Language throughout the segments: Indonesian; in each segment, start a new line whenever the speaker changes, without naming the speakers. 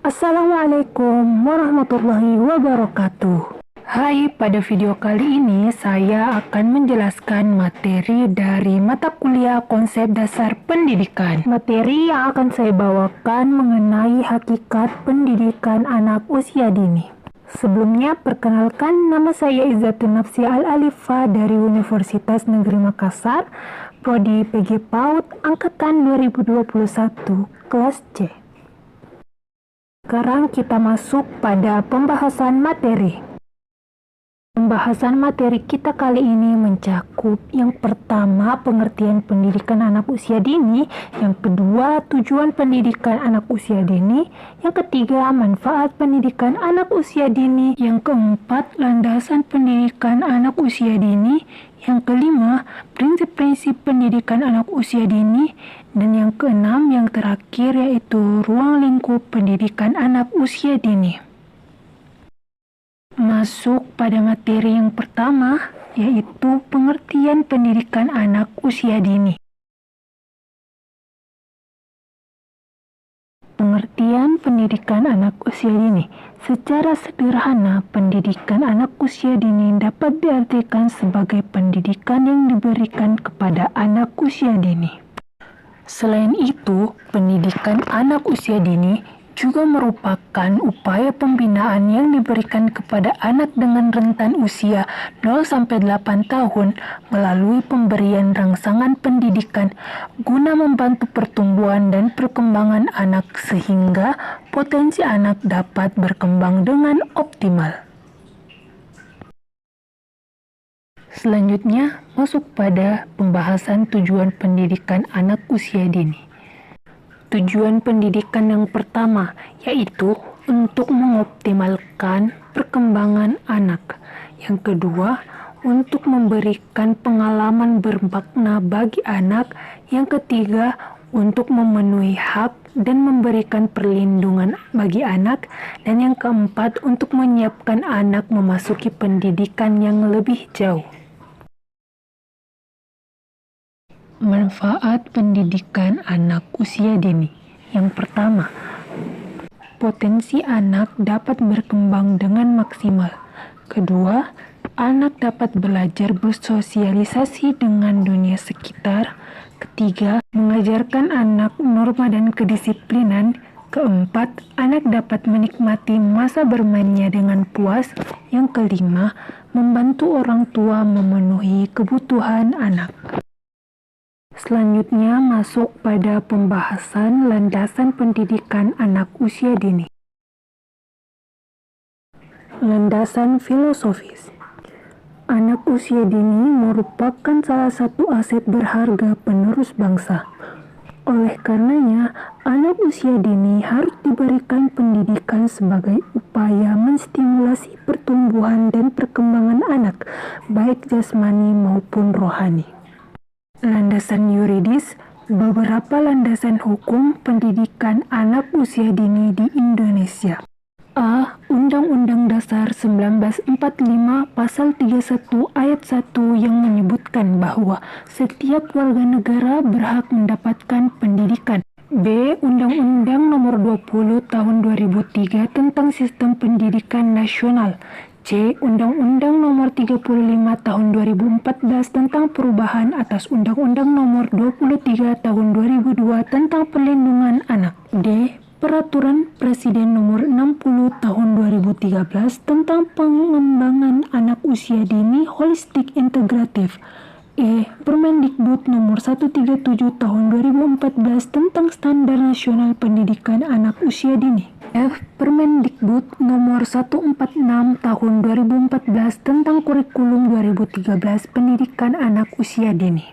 Assalamualaikum warahmatullahi wabarakatuh. Hai, pada video kali ini saya akan menjelaskan materi dari mata kuliah konsep dasar pendidikan. Materi yang akan saya bawakan mengenai hakikat pendidikan anak usia dini. Sebelumnya, perkenalkan, nama saya Izzatun Nafsi Al-Alifah dari Universitas Negeri Makassar, Prodi PG PAUD, Angkatan 2021, kelas C. Sekarang kita masuk pada pembahasan materi. Pembahasan materi kita kali ini mencakup yang pertama pengertian pendidikan anak usia dini, yang kedua tujuan pendidikan anak usia dini, yang ketiga manfaat pendidikan anak usia dini, yang keempat landasan pendidikan anak usia dini, yang kelima prinsip-prinsip pendidikan anak usia dini, dan yang keenam yang terakhir yaitu ruang lingkup pendidikan anak usia dini. Masuk pada materi yang pertama, yaitu pengertian pendidikan anak usia dini. Pengertian pendidikan anak usia dini. Secara sederhana, pendidikan anak usia dini dapat diartikan sebagai pendidikan yang diberikan kepada anak usia dini. Selain itu, pendidikan anak usia dini juga merupakan upaya pembinaan yang diberikan kepada anak dengan rentan usia 0-8 tahun melalui pemberian rangsangan pendidikan guna membantu pertumbuhan dan perkembangan anak sehingga potensi anak dapat berkembang dengan optimal. Selanjutnya, masuk pada pembahasan tujuan pendidikan anak usia dini. Tujuan pendidikan yang pertama yaitu untuk mengoptimalkan perkembangan anak. Yang kedua, untuk memberikan pengalaman bermakna bagi anak. Yang ketiga, untuk memenuhi hak dan memberikan perlindungan bagi anak. Dan yang keempat, untuk menyiapkan anak memasuki pendidikan yang lebih jauh. Manfaat pendidikan anak usia dini. Yang pertama, potensi anak dapat berkembang dengan maksimal. Kedua, anak dapat belajar bersosialisasi dengan dunia sekitar. Ketiga, mengajarkan anak norma dan kedisiplinan. Keempat, anak dapat menikmati masa bermainnya dengan puas. Yang kelima, membantu orang tua memenuhi kebutuhan anak. Selanjutnya masuk pada pembahasan landasan pendidikan anak usia dini. Landasan filosofis. Anak usia dini merupakan salah satu aset berharga penerus bangsa. Oleh karenanya, anak usia dini harus diberikan pendidikan sebagai upaya menstimulasi pertumbuhan dan perkembangan anak, baik jasmani maupun rohani. Landasan yuridis. Beberapa landasan hukum pendidikan anak usia dini di Indonesia. A. Undang-Undang Dasar 1945 Pasal 31 Ayat 1 yang menyebutkan bahwa setiap warga negara berhak mendapatkan pendidikan. B. Undang-Undang Nomor 20 Tahun 2003 tentang Sistem Pendidikan Nasional. C. Undang-Undang Nomor 35 Tahun 2014 tentang perubahan atas Undang-Undang Nomor 23 Tahun 2002 tentang perlindungan anak. D. Peraturan Presiden Nomor 60 Tahun 2013 tentang pengembangan anak usia dini holistik integratif. E. Permendikbud Nomor 137 Tahun 2014 tentang Standar Nasional Pendidikan Anak Usia Dini. F. Permendikbud Nomor 146 Tahun 2014 tentang Kurikulum 2013 Pendidikan Anak Usia Dini.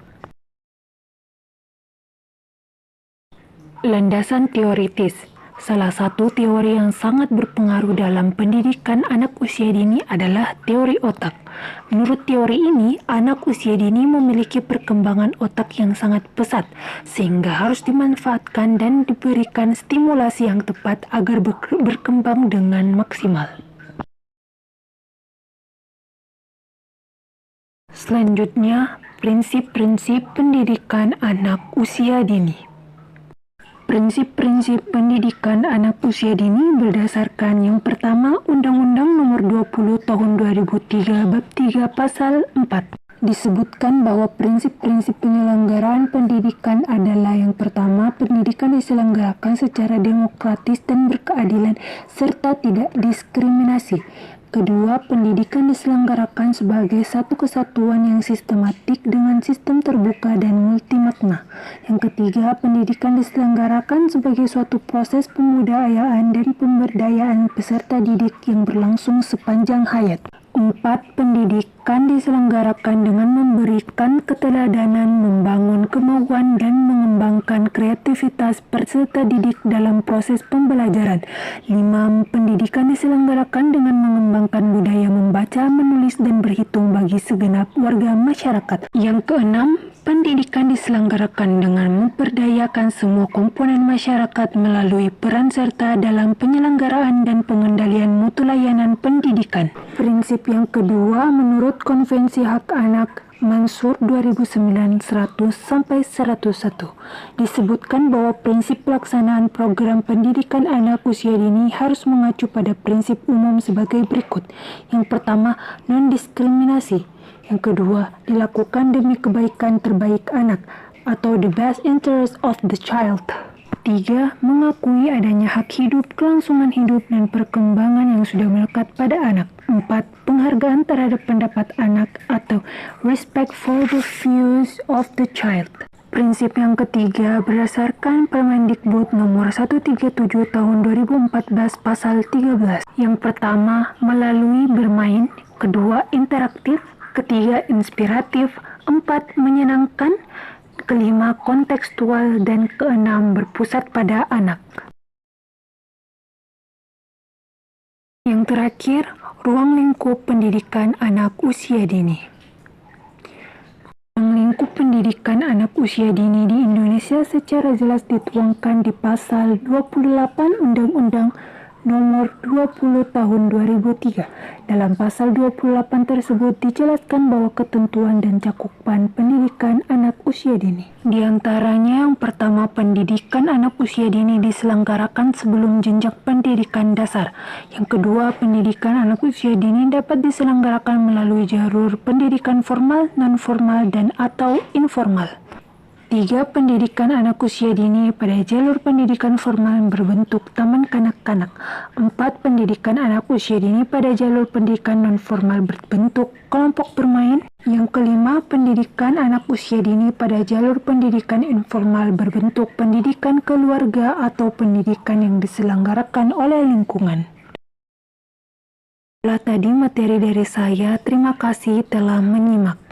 Landasan teoritis. Salah satu teori yang sangat berpengaruh dalam pendidikan anak usia dini adalah teori otak. Menurut teori ini, anak usia dini memiliki perkembangan otak yang sangat pesat, sehingga harus dimanfaatkan dan diberikan stimulasi yang tepat agar berkembang dengan maksimal. Selanjutnya, prinsip-prinsip pendidikan anak usia dini. Prinsip-prinsip pendidikan anak usia dini berdasarkan yang pertama Undang-Undang Nomor 20 Tahun 2003 Bab 3 Pasal 4. Disebutkan bahwa prinsip-prinsip penyelenggaraan pendidikan adalah yang pertama, pendidikan diselenggarakan secara demokratis dan berkeadilan serta tidak diskriminasi. Kedua, pendidikan diselenggarakan sebagai satu kesatuan yang sistematik dengan sistem terbuka dan multimakna. Yang ketiga, pendidikan diselenggarakan sebagai suatu proses pembudayaan dan pemberdayaan peserta didik yang berlangsung sepanjang hayat. 4. Pendidikan diselenggarakan dengan memberikan keteladanan, membangun kemauan, dan mengembangkan kreativitas peserta didik dalam proses pembelajaran. 5. Pendidikan diselenggarakan dengan mengembangkan budaya membaca, menulis, dan berhitung bagi segenap warga masyarakat. Yang keenam, pendidikan diselenggarakan dengan memperdayakan semua komponen masyarakat melalui peran serta dalam penyelenggaraan dan pengendalian mutu layanan pendidikan. Prinsip yang kedua, menurut Konvensi Hak Anak Mansur 2009-100-101, disebutkan bahwa prinsip pelaksanaan program pendidikan anak usia dini harus mengacu pada prinsip umum sebagai berikut. Yang pertama, non-diskriminasi. Yang kedua, dilakukan demi kebaikan terbaik anak atau the best interest of the child. 3. Mengakui adanya hak hidup, kelangsungan hidup, dan perkembangan yang sudah melekat pada anak. 4. Penghargaan terhadap pendapat anak atau respect for the views of the child. Prinsip yang ketiga berdasarkan Permendikbud nomor 137 tahun 2014 pasal 13. Yang pertama, melalui bermain. Kedua, interaktif. Ketiga, inspiratif. 4. Menyenangkan. Kelima, kontekstual. Dan keenam, berpusat pada anak. Yang terakhir, ruang lingkup pendidikan anak usia dini. Ruang lingkup pendidikan anak usia dini di Indonesia secara jelas dituangkan di pasal 28 Undang-Undang Nomor 20 Tahun 2003. Dalam pasal 28 tersebut dijelaskan bahwa ketentuan dan cakupan pendidikan anak usia dini. Di antaranya yang pertama, pendidikan anak usia dini diselenggarakan sebelum jenjang pendidikan dasar. Yang kedua, pendidikan anak usia dini dapat diselenggarakan melalui jalur pendidikan formal, non-formal, dan atau informal. 3. Pendidikan anak usia dini pada jalur pendidikan formal berbentuk taman kanak-kanak. 4. Pendidikan anak usia dini pada jalur pendidikan non-formal berbentuk kelompok bermain. Yang kelima, pendidikan anak usia dini pada jalur pendidikan informal berbentuk pendidikan keluarga atau pendidikan yang diselenggarakan oleh lingkungan. Itulah tadi materi dari saya. Terima kasih telah menyimak.